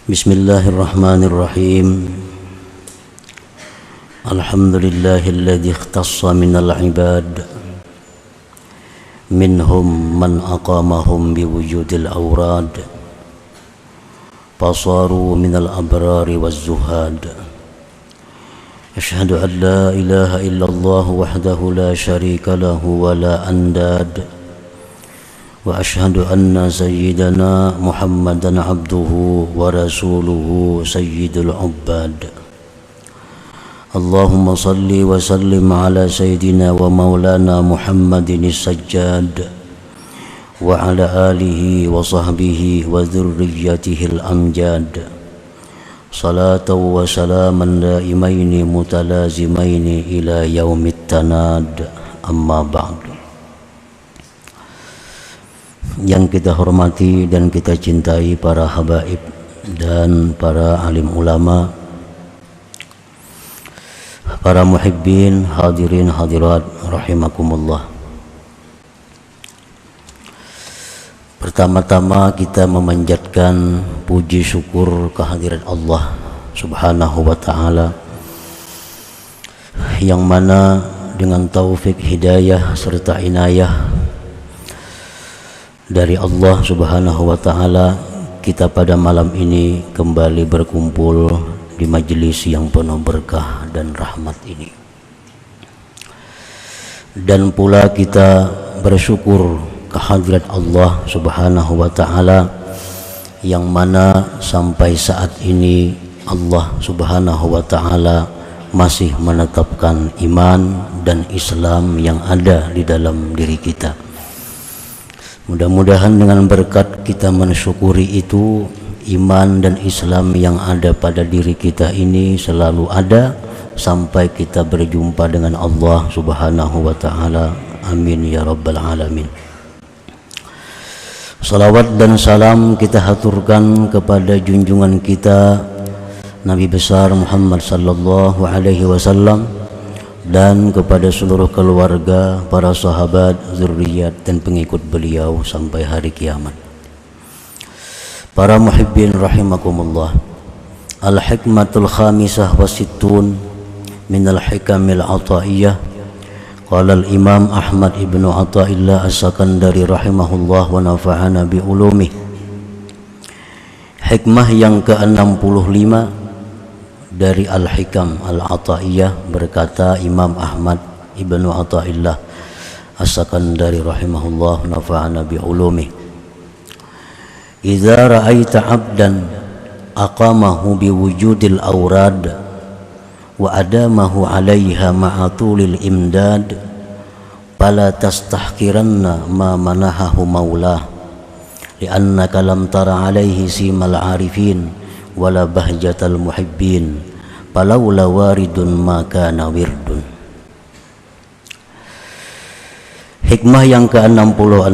Bismillahirrahmanirrahim. Alhamdulillahilladzi ikhtassa minal ibad minhum man aqamahum biwujudil awrad fasaru minal abrari waz zuhad. Asyhadu an la ilaha illallah wahdahu la syarika lahu wa la andad. Wa ashhadu anna sayyidana Muhammadan abduhu wa rasuluhu sayyidul ubbad. Allahumma salli wa sallim ala sayyidina wa maulana Muhammadin as-sajjad wa ala alihi wa sahbihi wa dhurriyyatihi al-amjad. Salatan wa salaman daimaini mutalazimaini ila yaumit tanad. Amma ba'du. Yang kita hormati dan kita cintai para habaib dan para alim ulama, para muhibbin, hadirin hadirat rahimakumullah. Pertama-tama kita memanjatkan puji syukur kehadirat Allah Subhanahu wa ta'ala, yang mana dengan taufik hidayah serta inayah dari Allah Subhanahu wa ta'ala, kita pada malam ini kembali berkumpul di majelis yang penuh berkah dan rahmat ini. Dan pula kita bersyukur kehadirat Allah Subhanahu wa ta'ala, yang mana sampai saat ini Allah Subhanahu wa ta'ala masih menetapkan iman dan Islam yang ada di dalam diri kita. Mudah-mudahan dengan berkat kita mensyukuri itu, iman dan Islam yang ada pada diri kita ini selalu ada sampai kita berjumpa dengan Allah Subhanahu wa ta'ala. Amin ya rabbal alamin. Salawat dan salam kita haturkan kepada junjungan kita Nabi besar Muhammad sallallahu alaihi wasallam, dan kepada seluruh keluarga, para sahabat, zuriat dan pengikut beliau sampai hari kiamat. Para muhibbin rahimakumullah. Al-hikmatul khamisah wa sittun minal hikamil ataiyah. Qala al-imam Ahmad ibnu Athaillah as-Sakandari rahimahullah wa nafa'ana bi ulumih. Hikmah yang ke-65 dari Al-Hikam Al-Ataiyah, berkata Imam Ahmad ibnu Athaillah as-Sakandari rahimahullah nafa'ana bi ulumih. Idza ra'aita 'abdan aqamahu bi wujudil awrad wa adamahu 'alaiha ma'a tulil imdad fala tastahqiranna ma manahahu maulah li'annaka lam tara 'alaihi simal 'arifin wala bahjatal muhibbin falawla waridun maka nawirdun. Hikmah yang ke-66,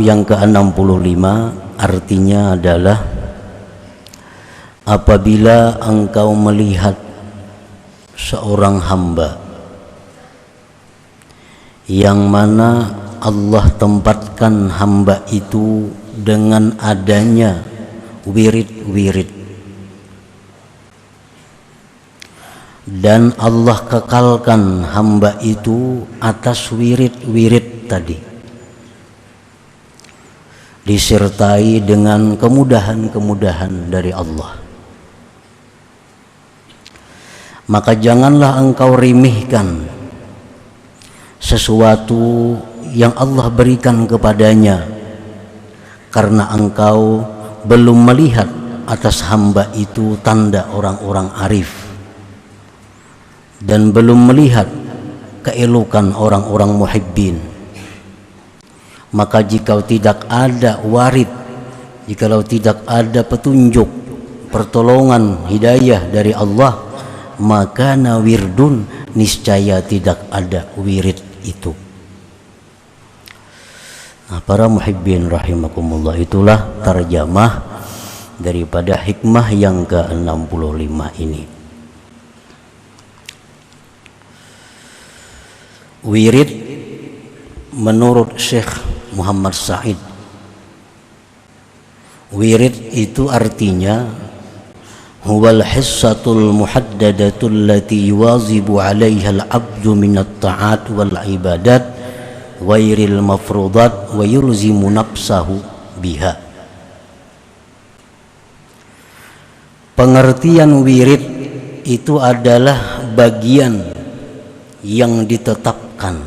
yang ke-65 artinya adalah apabila engkau melihat seorang hamba yang mana Allah tempatkan hamba itu dengan adanya wirid-wirid, dan Allah kekalkan hamba itu atas wirid-wirid tadi, disertai dengan kemudahan-kemudahan dari Allah, maka janganlah engkau remehkan sesuatu yang Allah berikan kepadanya, karena engkau belum melihat atas hamba itu tanda orang-orang arif, dan belum melihat keelokan orang-orang muhibbin. Maka jika tidak ada warid, jikalau tidak ada petunjuk, pertolongan, hidayah dari Allah, maka nawirdun, niscaya tidak ada wirid itu. Nah, para muhibbin rahimakumullah, itulah tarjamah daripada hikmah yang ke-65 ini. Wirid menurut Syekh Muhammad Said, wirid itu artinya huwal hissatul muhaddadatul lati yuwazibu 'alaiha al-'abdu minat ta'at wal ibadat ghairil mafrudat wa yulzimu nafsahu biha. Pengertian wirid itu adalah bagian yang ditetapkan,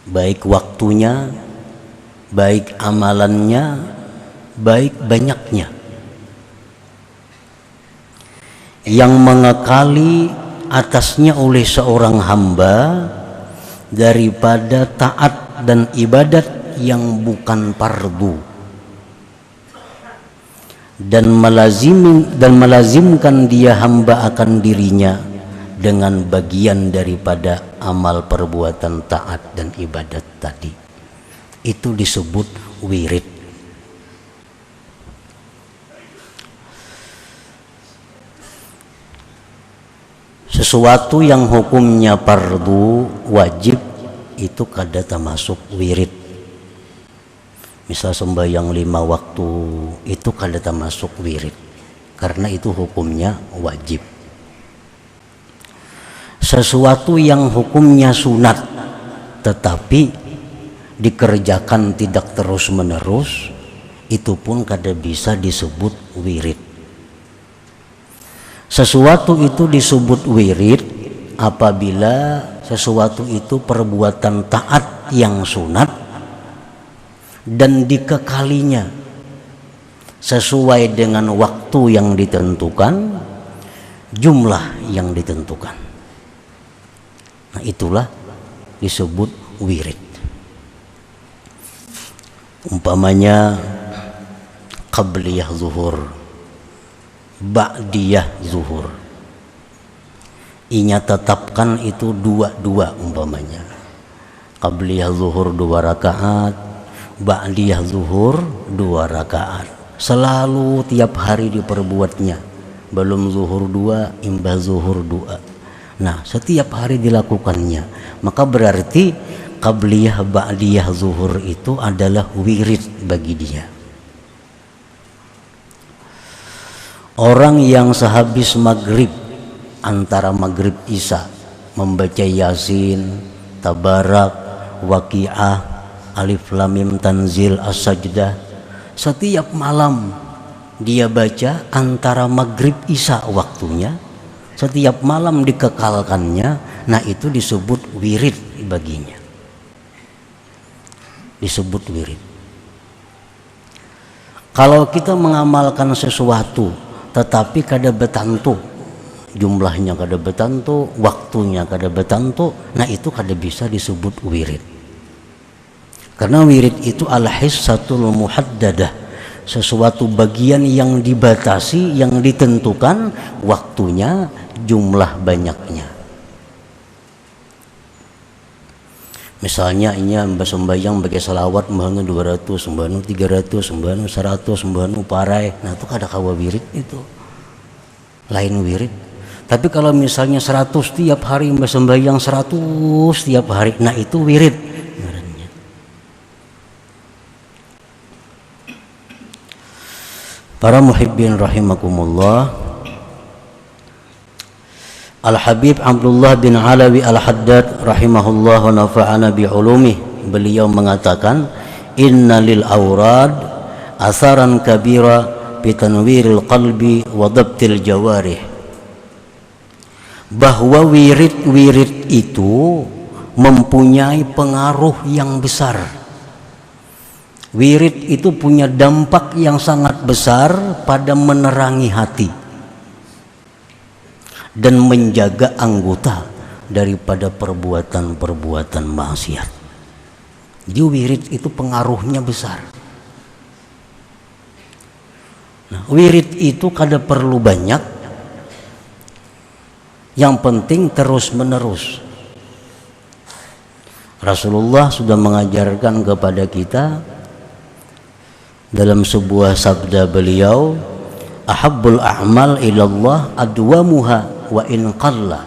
baik waktunya, baik amalannya, baik banyaknya, yang mengekali atasnya oleh seorang hamba daripada taat dan ibadat yang bukan fardu, dan melazimkan dia hamba akan dirinya dengan bagian daripada amal perbuatan taat dan ibadat tadi. Itu disebut wirid. Sesuatu yang hukumnya fardu wajib itu kada termasuk wirid. Misal sembahyang 5 waktu itu kada termasuk wirid karena itu hukumnya wajib. Sesuatu yang hukumnya sunat tetapi dikerjakan tidak terus menerus itu pun kada bisa disebut wirid. Sesuatu itu disebut wirid apabila sesuatu itu perbuatan taat yang sunat dan dikekalinya sesuai dengan waktu yang ditentukan, jumlah yang ditentukan. Nah, itulah disebut wirid. Umpamanya qabliyah zuhur, ba'diyah zuhur, inya tetapkan itu dua umpamanya. Qabliyah zuhur 2 rakaat, ba'diyah zuhur 2 rakaat. Selalu tiap hari diperbuatnya. Belum zuhur 2, imbah zuhur 2. Nah, setiap hari dilakukannya. Maka berarti qabliyah ba'diyah zuhur itu adalah wirid bagi dia. Orang yang sehabis maghrib, antara maghrib isya, membaca Yasin, Tabarak, Waqiah, Alif Lam Mim Tanzil, As-Sajdah, setiap malam dia baca antara maghrib isya waktunya, setiap malam dikekalkannya. Nah, itu disebut wirid baginya, disebut wirid. Kalau kita mengamalkan sesuatu tetapi kada betantu, jumlahnya kada betantu, waktunya kada betantu, nah itu kada bisa disebut wirid. Karena wirid itu al-hissatul muhaddadah, sesuatu bagian yang dibatasi, yang ditentukan waktunya, jumlah banyaknya. Misalnya ini sembahyang bagi salawat mbahnu 200, mbahnu 300, mbahnu 100, mbahnu parai. Nah, itu kada kawa wirid itu. Lain wirid. Tapi kalau misalnya 100 tiap hari mbah sembahyang 100 tiap hari, nah itu wirid. Para muhibbin rahimakumullah, Al-Habib Abdullah bin Alawi Al-Haddad rahimahullah wa nafa'ana bi'ulumih, beliau mengatakan inna lil awrad asaran kabira bitanwiril qalbi wa dhabtil jawarih, bahwa wirid-wirid itu mempunyai pengaruh yang besar. Wirid itu punya dampak yang sangat besar pada menerangi hati dan menjaga anggota daripada perbuatan-perbuatan maksiat. Jadi wirid itu pengaruhnya besar. Nah, wirid itu kada perlu banyak, yang penting terus menerus. Rasulullah sudah mengajarkan kepada kita dalam sebuah sabda beliau, ahabbul a'mal ilallah adwamuha wa in qalla.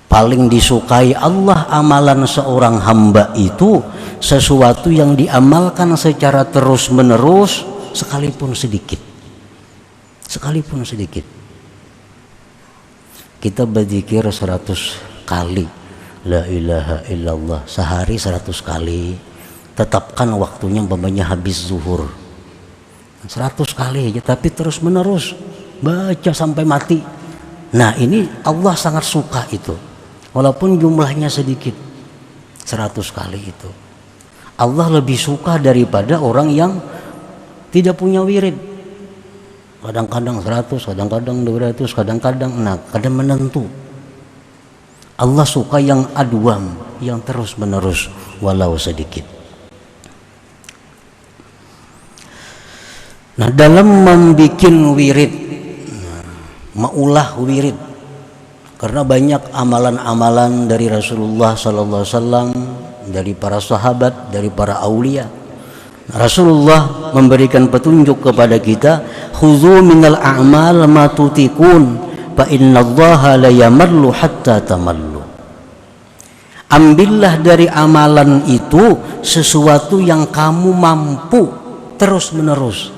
Paling disukai Allah amalan seorang hamba itu sesuatu yang diamalkan secara terus menerus sekalipun sedikit. sekalipun sedikit. Kita berzikir 100 kali la ilaha illallah sehari 100 kali, tetapkan waktunya umpamanya habis zuhur 100 kali aja, tapi terus menerus baca sampai mati. Nah ini Allah sangat suka itu, walaupun jumlahnya sedikit. 100 kali itu Allah lebih suka daripada orang yang tidak punya wirid. Kadang-kadang 100, kadang-kadang 200, kadang-kadang kadang menentu. Allah suka yang adwam, yang terus menerus walau sedikit. Nah dalam membuat wirid, maulah wirid, karena banyak amalan-amalan dari Rasulullah SAW, dari para sahabat, dari para aulia. Rasulullah memberikan petunjuk kepada kita, khudzu minal a'mal ma tutikun fa innallaha la yamallu hatta tamallu. Ambillah dari amalan itu sesuatu yang kamu mampu terus menerus.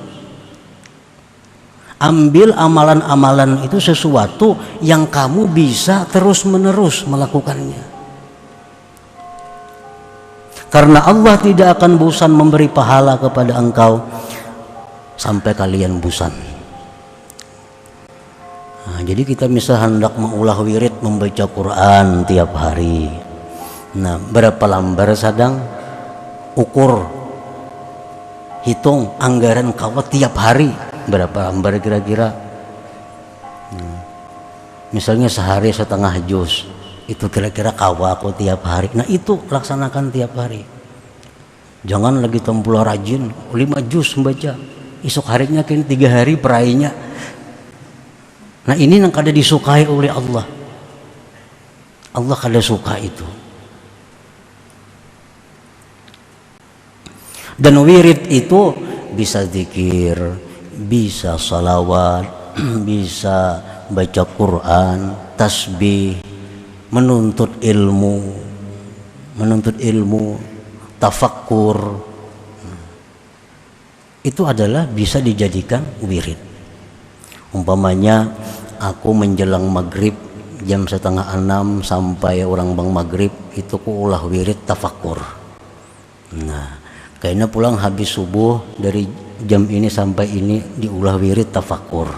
Ambil amalan-amalan itu sesuatu yang kamu bisa terus menerus melakukannya. Karena Allah tidak akan bosan memberi pahala kepada engkau sampai kalian bosan. Nah, jadi kita misal hendak mengulah wirid membaca Quran tiap hari. Nah, berapa lembar sedang ukur, hitung anggaran kau tiap hari berapa lembar kira-kira. Misalnya sehari setengah juz, itu kira-kira kawa aku tiap hari. Nah itu laksanakan tiap hari. Jangan lagi tempula rajin 5 juz membaca, esok harinya kan 3 hari perainya. Nah ini yang kada disukai oleh Allah. Allah kada suka itu. Dan wirid itu bisa zikir, bisa salawat, bisa baca Quran, tasbih, menuntut ilmu, tafakkur. Itu adalah bisa dijadikan wirid. Umpamanya aku menjelang maghrib jam 5:30 sampai orang bang maghrib itu ku ulah wirid tafakkur. Nah kayaknya pulang habis subuh dari jam ini sampai ini diulah wirid tafakkur.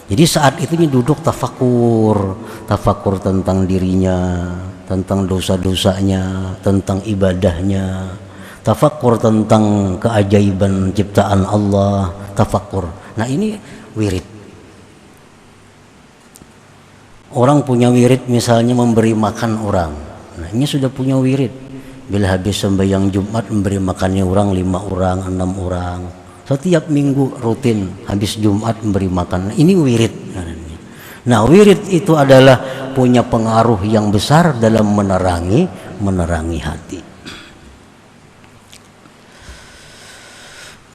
Jadi saat itu duduk tafakkur tentang dirinya, tentang dosa-dosanya, tentang ibadahnya, tafakkur tentang keajaiban ciptaan Allah, tafakkur. Nah ini wirid. Orang punya wirid misalnya memberi makan orang. Nah ini sudah punya wirid. Bila habis sembahyang Jumat memberi makannya orang 5 orang, 6 orang. Setiap minggu rutin habis Jumat memberi makan. Ini wirid. Nah wirid itu adalah punya pengaruh yang besar dalam menerangi hati.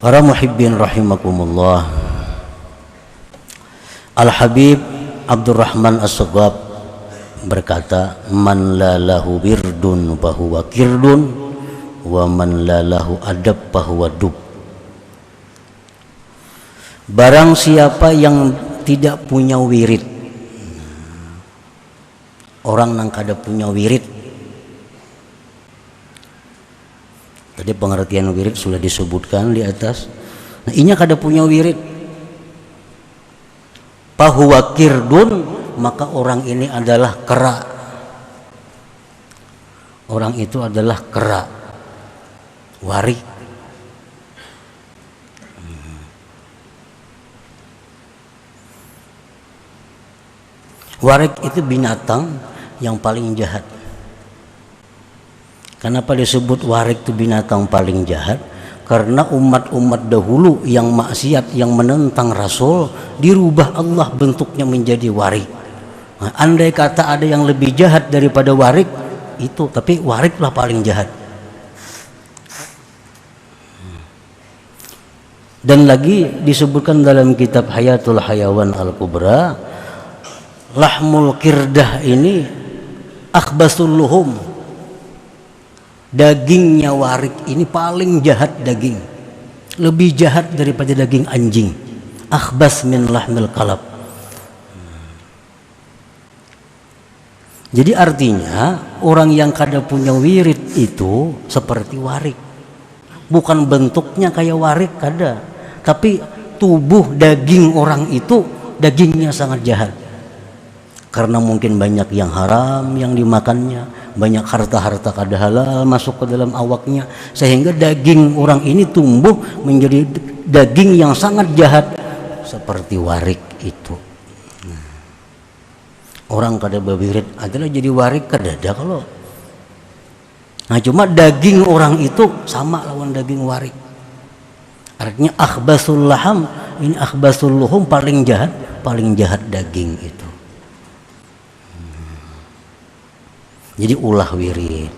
Para muhibbin rahimakumullah. Al-Habib Abdurrahman As-Saghab berkata, man la lahu wirdun fahuwa kirdun wa man la lahu adab fahuwa dub. Barang siapa yang tidak punya wirid, orang yang kada punya wirid. Tadi pengertian wirid sudah disebutkan di atas. Nah ini kada punya wirid, fahuwa kirdun, maka orang ini adalah kera. Orang itu adalah kera, warik. Warik itu binatang yang paling jahat. Kenapa disebut warik itu binatang paling jahat? Karena umat-umat dahulu yang maksiat, yang menentang Rasul, dirubah Allah bentuknya menjadi warik. Nah, andai kata ada yang lebih jahat daripada warik itu, tapi wariklah paling jahat. Dan lagi disebutkan dalam kitab Hayatul Hayawan Al-Kubra, lahmul kirdah ini akhbasul luhum, dagingnya warik ini paling jahat daging, lebih jahat daripada daging anjing. akhbas min lahmil kalab. Jadi artinya orang yang kada punya wirid itu seperti warik. Bukan bentuknya kayak warik kada, tapi tubuh daging orang itu dagingnya sangat jahat. Karena mungkin banyak yang haram yang dimakannya, banyak harta-harta kada halal masuk ke dalam awaknya, sehingga daging orang ini tumbuh menjadi daging yang sangat jahat seperti warik itu. Orang kada berwirid adalah jadi warik kada ada kalau. Nah cuma daging orang itu sama lawan daging warik. Artinya akhbasul laham, ini akhbasul luhum, paling jahat daging itu. Jadi ulah wirid.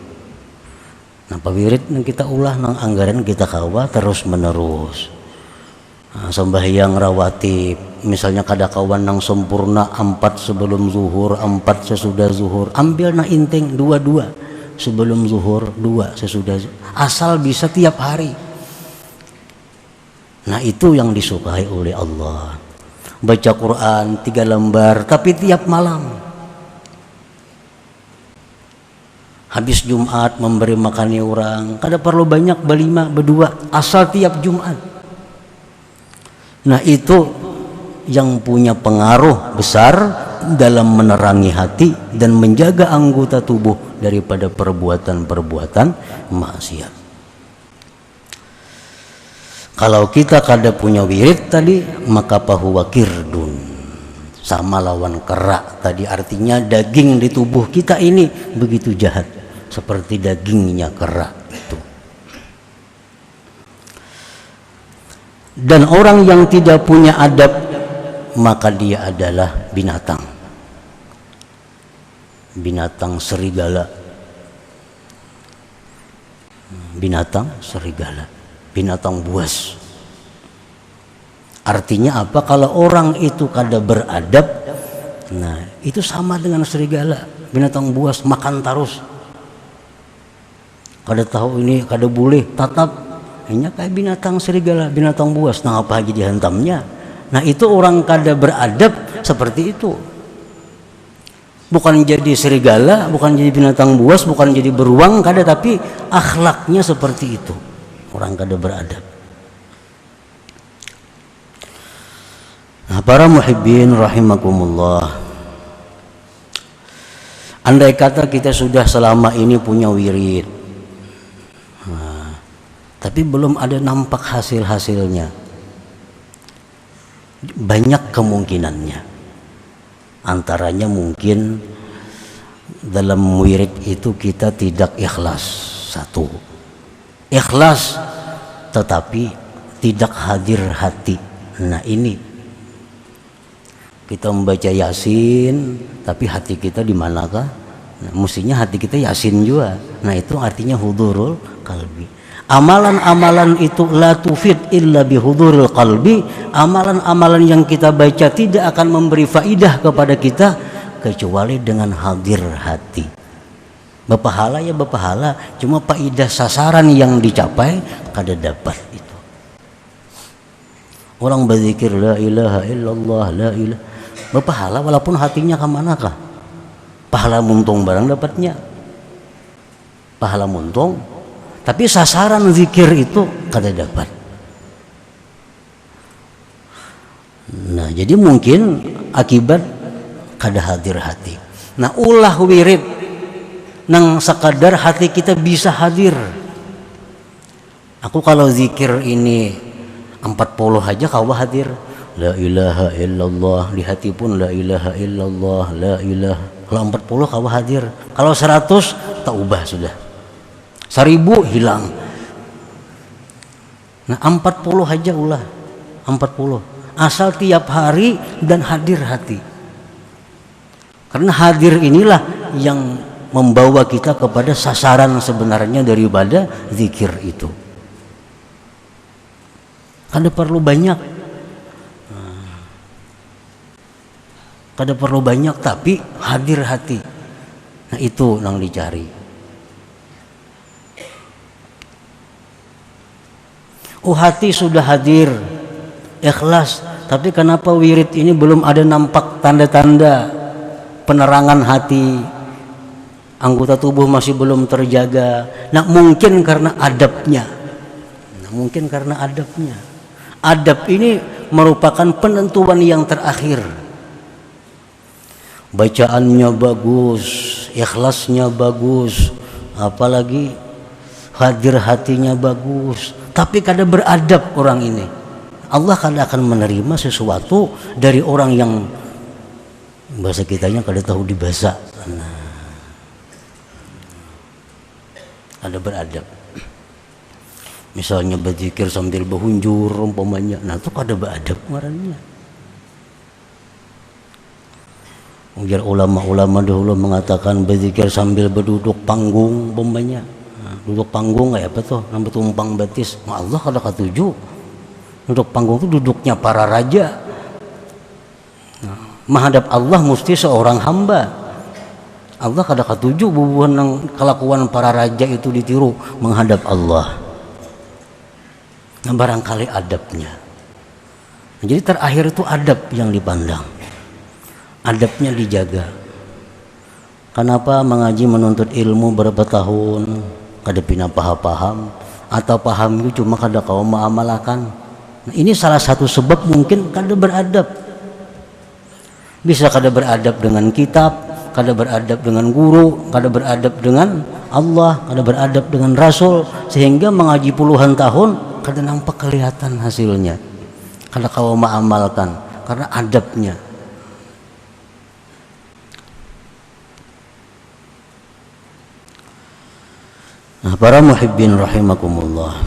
Napa wirid yang kita ulah nang anggaran kita kawa terus menerus. Nah, sembahyang rawatib, misalnya kada kawan nang sempurna 4 sebelum zuhur, 4 sesudah zuhur, ambil na inting 2 sebelum zuhur, 2 sesudah zuhur. Asal bisa tiap hari. Nah itu yang disukai oleh Allah. Baca Quran 3 lembar tapi tiap malam. Habis Jumat memberi makani orang, kada perlu banyak, berlima, berdua, asal tiap Jumat. Nah itu yang punya pengaruh besar dalam menerangi hati dan menjaga anggota tubuh daripada perbuatan-perbuatan maksiat. Kalau kita kada punya wirid tadi, maka pahuwa kirdun, sama lawan kerak tadi. Artinya daging di tubuh kita ini begitu jahat seperti dagingnya kerak itu. Dan orang yang tidak punya adab, maka dia adalah binatang. Binatang serigala. Binatang serigala. Binatang buas. Artinya apa? Kalau orang itu kada beradab, nah itu sama dengan serigala. Binatang buas, makan terus. Kada tahu ini, kada boleh, tatap. Hanya kayak binatang serigala, binatang buas. Nah apa lagi dihantamnya? Nah itu orang kada beradab seperti itu. Bukan jadi serigala, bukan jadi binatang buas, bukan jadi beruang, kada, tapi akhlaknya seperti itu. Orang kada beradab. Nah para muhibbin rahimakumullah, andai kata kita sudah selama ini punya wirid, tapi belum ada nampak hasil-hasilnya, banyak kemungkinannya. Antaranya mungkin dalam wirid itu kita tidak ikhlas. Satu, ikhlas tetapi tidak hadir hati. Nah ini kita membaca Yasin tapi hati kita di manakah? Nah, mestinya hati kita Yasin juga. Nah itu artinya hudurul qalbi. Amalan-amalan itu la tufid illa bihuduril qalbi. Amalan-amalan yang kita baca tidak akan memberi faidah kepada kita kecuali dengan hadir hati. Berpahala ya berpahala, cuma faidah sasaran yang dicapai kada dapat itu. Orang berzikir la ilaha illallah, la ilaha, berpahala walaupun hatinya ke manakah? Pahala muntung barang dapatnya. Pahala muntung, tapi sasaran zikir itu kada dapat. Nah, jadi mungkin akibat kada hadir hati. Nah, ulah wirid nang sekadar hati kita bisa hadir. Aku kalau zikir ini 40 aja kawa hadir. La ilaha illallah, di hati pun la ilaha illallah, la ilaha. Kalau 40 kawa hadir. Kalau 100 tak ubah sudah. 1000 hilang. Nah 40 aja ulah, 40 asal tiap hari dan hadir hati. Karena hadir inilah yang membawa kita kepada sasaran sebenarnya daripada zikir itu. Kada perlu banyak, kada perlu banyak tapi hadir hati. Nah itu yang dicari. Oh hati sudah hadir, ikhlas, tapi kenapa wirid ini belum ada nampak tanda-tanda penerangan hati, anggota tubuh masih belum terjaga? Nah, mungkin karena adabnya. Adab ini merupakan penentuan yang terakhir. Bacaannya bagus, ikhlasnya bagus, apalagi hadir hatinya bagus, tapi kada beradab orang ini, Allah kada akan menerima sesuatu dari orang yang bahasa kitanya kada tahu dibahasa. Ada beradab. Misalnya berzikir sambil berhunjur umpamanya, nah itu kada beradab ngarannya. Ujar ulama-ulama dahulu mengatakan berzikir sambil berduduk panggung umpamanya. Nah, duduk panggung kayak apa tuh? Nampak tumpang batis. Nah, Allah kada katuju. Duduk panggung itu duduknya para raja. Nah, menghadap Allah mesti seorang hamba. Allah kada katuju bubuhan kelakuan para raja itu ditiru menghadap Allah. Nah, barangkali adabnya. Nah, jadi terakhir itu adab yang dipandang, adabnya dijaga. Kenapa mengaji menuntut ilmu berapa tahun kada pina paham atau paham itu cuma kada kau mengamalkan? Nah, ini salah satu sebab mungkin kada beradab. Bisa kada beradab dengan kitab, kada beradab dengan guru, kada beradab dengan Allah, kada beradab dengan Rasul, sehingga mengaji puluhan tahun kada nampak kelihatan hasilnya, kada kau mengamalkan karena adabnya. Nah, para muhibbin rahimakumullah,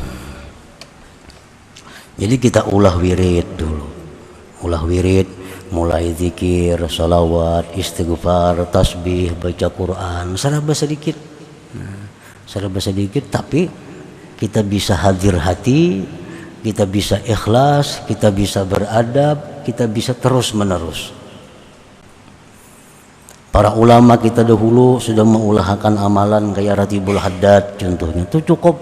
jadi kita ulah wirid dulu, mulai zikir, salawat, istighfar, tasbih, baca Quran, serba sedikit. Tapi kita bisa hadir hati, kita bisa ikhlas, kita bisa beradab, kita bisa terus menerus. Para ulama kita dahulu sudah mengulahkan amalan kayak Ratibul Haddad contohnya, itu cukup.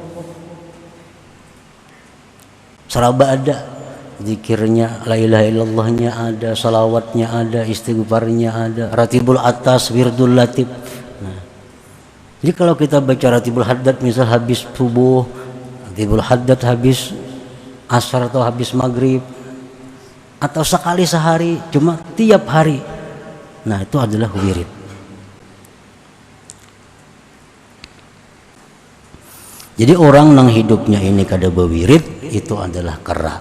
Seraba ada, zikirnya, la ilaha illallahnya ada, salawatnya ada, istighfarnya ada, Ratibul Atas, Wirdul Latif. Nah, jadi kalau kita baca Ratibul Haddad misal habis subuh, Ratibul Haddad habis asar atau habis maghrib, atau sekali sehari, cuma tiap hari, nah itu adalah wirid. Jadi orang nang hidupnya ini kada bewirid itu adalah kera.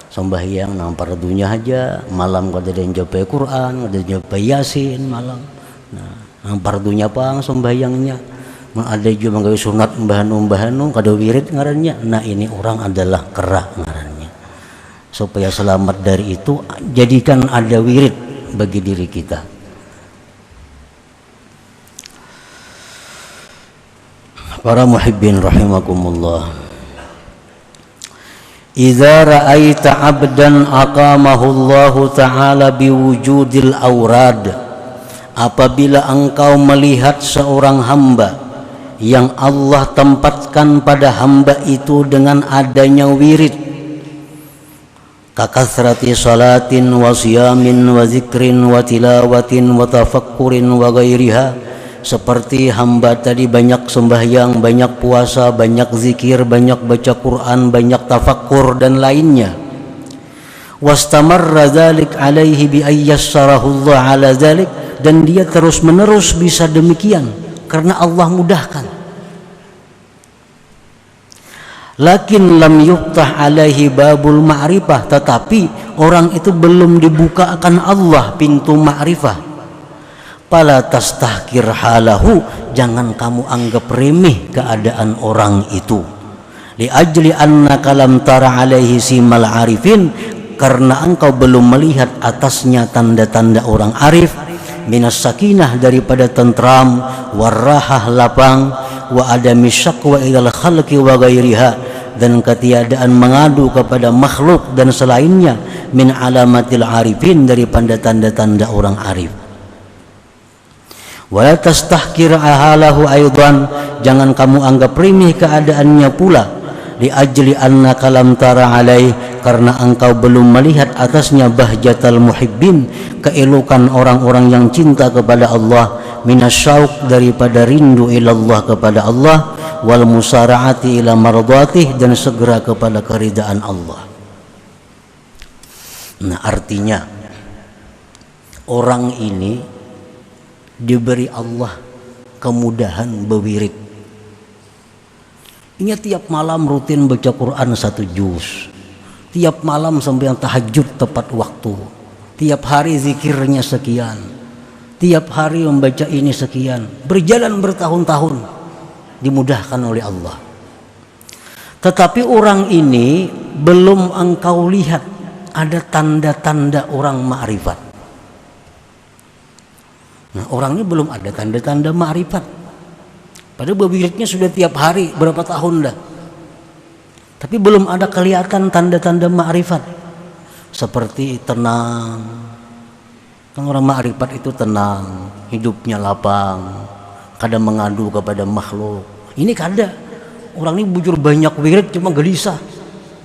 Sembahyang nang pardunya aja, malam kada den japai Quran, kada japai Yasin malam. Nah, nang pardunya pang sembahyangnya. Ada juga menggawe sunat mbahanu kada wirid ngarannya. Nah, ini orang adalah kera ngarannya. Supaya selamat dari itu, jadikan ada wirid bagi diri kita. Para muhibbin rahimakumullah, idza ra'aita 'abdan aqamahu Allah ta'ala biwujudil awrad, apabila engkau melihat seorang hamba yang Allah tempatkan pada hamba itu dengan adanya wirid, kakasrati salatin wa siyamin wa zikrin wa tilawatin wa tafakkurin wa ghairiha, seperti hamba tadi banyak sembahyang, banyak puasa, banyak zikir, banyak baca Quran, banyak tafakkur dan lainnya. Wastamarra dzalik alaihi bi ayyassarahu Allah ala dzalik, dan dia terus menerus bisa demikian karena Allah mudahkan. Lakin lam yuftah alaihi babul ma'rifah, tetapi orang itu belum dibuka akan Allah pintu ma'rifah. Fala tastahkir halahu, jangan kamu anggap remeh keadaan orang itu. Li ajli annaka lam tara alaihi simal arifin, karena engkau belum melihat atasnya tanda-tanda orang arif. Minas sakinah, daripada tentram, warahah lapang, wa adami syakwa ilal khalqi wa ghairiha, dan ketiadaan mengadu kepada makhluk dan selainnya, min alamatil arifin, daripada tanda-tanda orang arif. Wala tastahkir ahalahu aidan, jangan kamu anggap remeh keadaannya pula. Li ajli annaka lam tara alaih, karena engkau belum melihat atasnya bahjatal muhibbin, keelokan orang-orang yang cinta kepada Allah, minasyauq, daripada rindu ilallah kepada Allah, wal musara'ati ila mardhatih, dan segera kepada keridaan Allah. Nah, artinya orang ini diberi Allah kemudahan berwirid. Ini tiap malam rutin baca Quran 1 juz, tiap malam sampai tahajud tepat waktu, tiap hari zikirnya sekian, tiap hari membaca ini sekian, berjalan bertahun-tahun, dimudahkan oleh Allah. Tetapi orang ini belum engkau lihat ada tanda-tanda orang ma'rifat. Nah, orang ini belum ada tanda-tanda ma'rifat. Padahal berwiridnya sudah tiap hari berapa tahun dah, tapi belum ada kelihatan tanda-tanda ma'rifat. Seperti tenang, kan orang ma'rifat itu tenang, hidupnya lapang, kadang mengadu kepada makhluk. Ini kada, orang ini bujur banyak wirid cuma gelisah,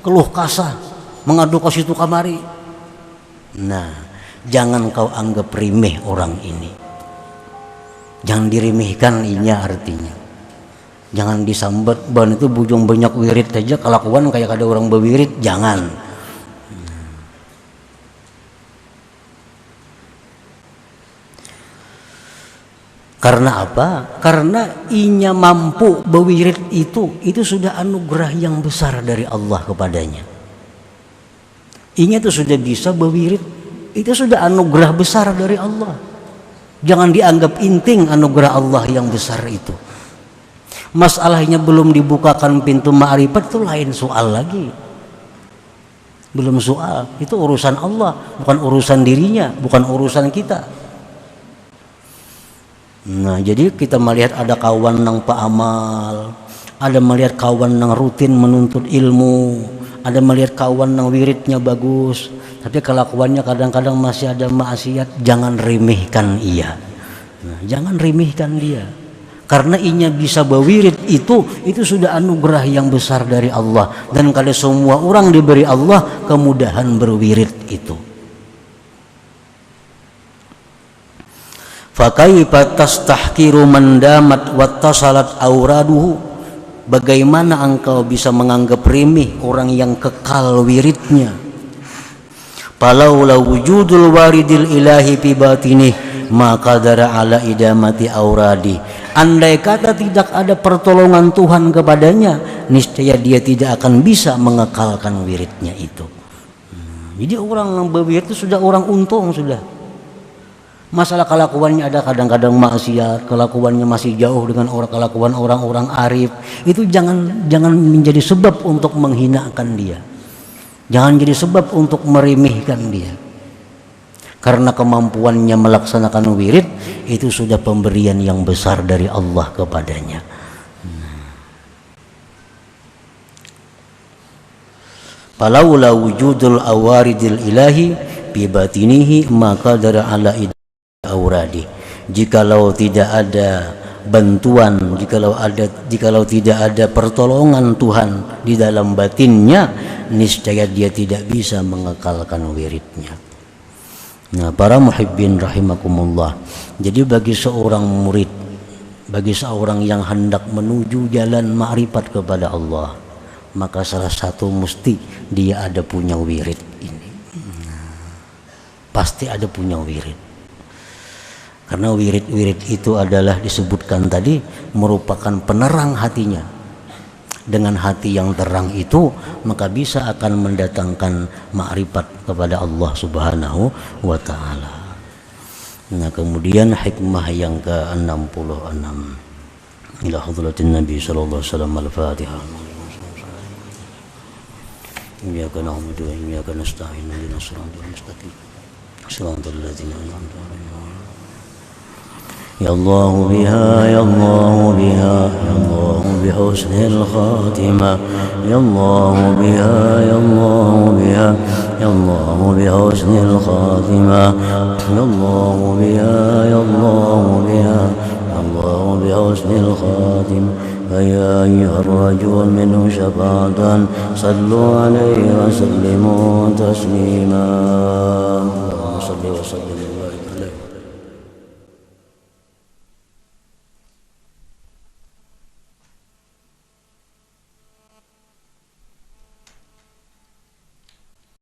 keluh kasah, mengadu ke situ kamari. Nah, jangan kau anggap remeh orang ini, jangan diremehkan. Ini artinya jangan disambat, ban itu bujung banyak wirid aja kelakuan kayak ada orang berwirid, jangan. Karena apa? Karena inya mampu berwirid itu sudah anugerah yang besar dari Allah kepadanya. Inya itu sudah bisa berwirid, itu sudah anugerah besar dari Allah. Jangan dianggap inting anugerah Allah yang besar itu. Masalahnya belum dibukakan pintu ma'rifat, itu lain soal lagi. Belum soal, itu urusan Allah, bukan urusan dirinya, bukan urusan kita. Nah, jadi kita melihat ada kawan nang paamal, ada melihat kawan nang rutin menuntut ilmu, ada melihat kawan nang wiridnya bagus, tapi kelakuannya kadang-kadang masih ada maksiat. Jangan remehkan ia. Nah, jangan remehkan dia. Karena inya bisa berwirid itu sudah anugerah yang besar dari Allah, dan kada semua orang diberi Allah kemudahan berwirid itu. Fa kaifa tastahqiru man damat wattasalat auraduhu, bagaimana engkau bisa menganggap remeh orang yang kekal wiridnya. Falaula wujudul waridil ilahi fi batinih ma qadara ala idamati auradi, andai kata tidak ada pertolongan Tuhan kepadanya, niscaya dia tidak akan bisa mengekalkan wiridnya itu. Jadi orang yang berwirid itu sudah orang untung sudah. Masalah kelakuannya ada kadang-kadang maksiat, kelakuannya masih jauh dengan kelakuan orang-orang arif, itu jangan menjadi sebab untuk menghinakan dia. Jangan jadi sebab untuk meremehkan dia. Karena kemampuannya melaksanakan wirid itu sudah pemberian yang besar dari Allah kepadanya. Falaula wujudul awaridil ilahi bi batinihi maka dara ala auradi. Jikalau tidak ada bantuan, jikalau tidak ada pertolongan Tuhan di dalam batinnya, niscaya dia tidak bisa mengekalkan wiridnya. Nah, para muhibbin rahimakumullah, jadi bagi seorang murid, bagi seorang yang hendak menuju jalan ma'rifat kepada Allah, maka salah satu mesti dia ada punya wirid ini. Pasti ada punya wirid. Karena wirid-wirid itu adalah disebutkan tadi merupakan penerang hatinya. Dengan hati yang terang itu maka bisa akan mendatangkan ma'rifat kepada Allah Subhanahu wa ta'ala. Nah, kemudian hikmah yang ke-66 ila hadratin Nabi sallallahu alaihi wasallam. Al-Fatihah. Iyyaka na'budu wa iyyaka nasta'in ihdinas siratal mustaqim siratal ladzina an'amta 'alaihim. Ya Allah biha, ya Allah biha, ya Allah bihusnil khatimah. Ya Allah biha, ya Allah biha, ya Allah bihusnil khatimah. Ya Allah biha, ya Allah biha, ya Allah bihusnil khatimah. فيا أيها الرجل منه شفاعة صلوا عليه وسلموا تسليما